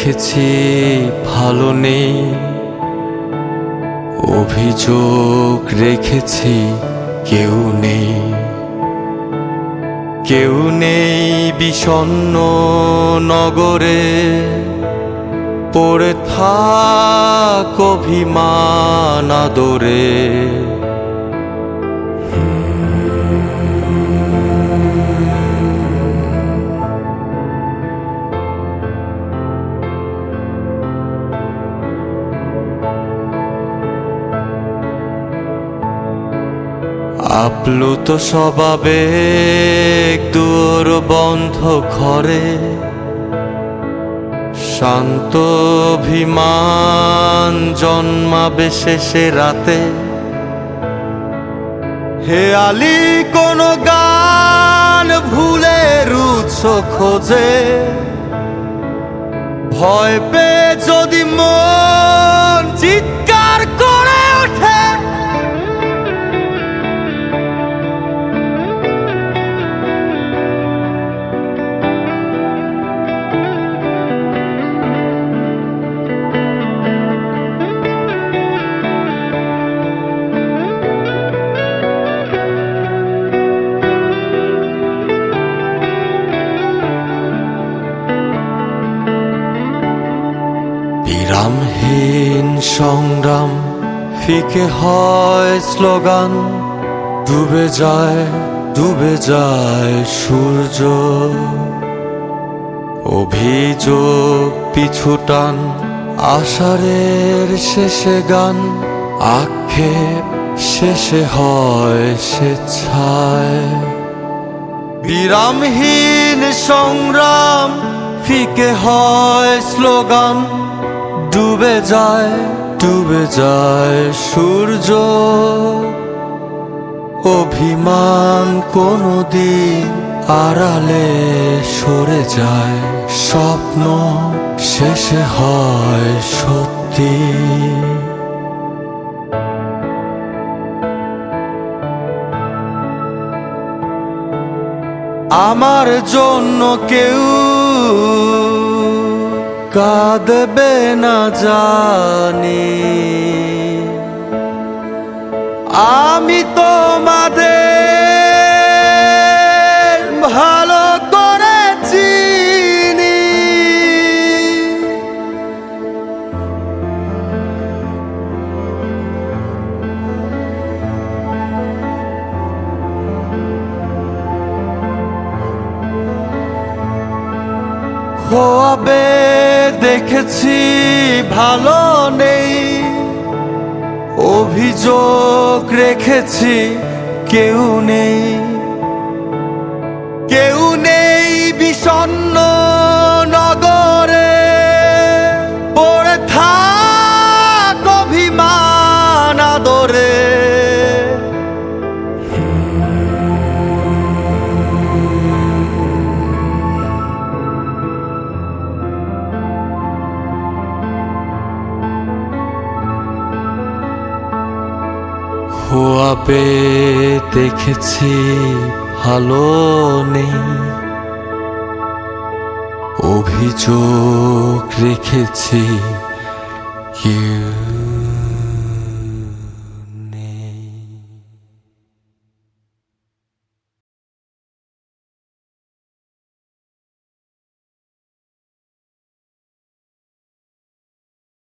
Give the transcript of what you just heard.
রেখেছি ভালো নেই, অভিযোগ রেখেছি কেউ নেই। কেউ নেই বিষণ্ণ নগরে, পড়ে থাক অভিমান আদরে। আপ্লুত স্বভাবে দুয়ার বন্ধ ঘরে, শান্ত অভিমান জন্মাবে শেষে রাতে। হেয়ালি কোন গান ভুলে রুৎস খোঁজে, ভয় পেয়ে যদি মন চিৎকার করে ওঠে। বিরামহীন সংগ্রাম ফিকে হয় স্লোগান, ডুবে যায় সূর্য। অভিযোগ পিছুটান আষাঢ়ের শেষে গান, আক্ষেপ শেষে হয় স্বেচ্ছায়। বিরামহীন সংগ্রাম ফিকে হয় স্লোগান, ডুবে যায় সূর্য। অভিমান কোনদিন আড়ালে সরে যায়, স্বপ্ন শেষে হয় সত্যি। আমার জন্য কেউ কাঁদবে না জানি, আমি তোমাদের ভালো করে চিনি। খোয়াবে দেখেছি ভালো নেই, অভিযোগ রেখেছি কেউ নেই। কেউ নেই বিষণ্ণ নগরে, পড়ে থাক অভিমান আদরে। খোয়াবে দেখেছি ভালো নেই, অভিযোগ রেখেছি কেউ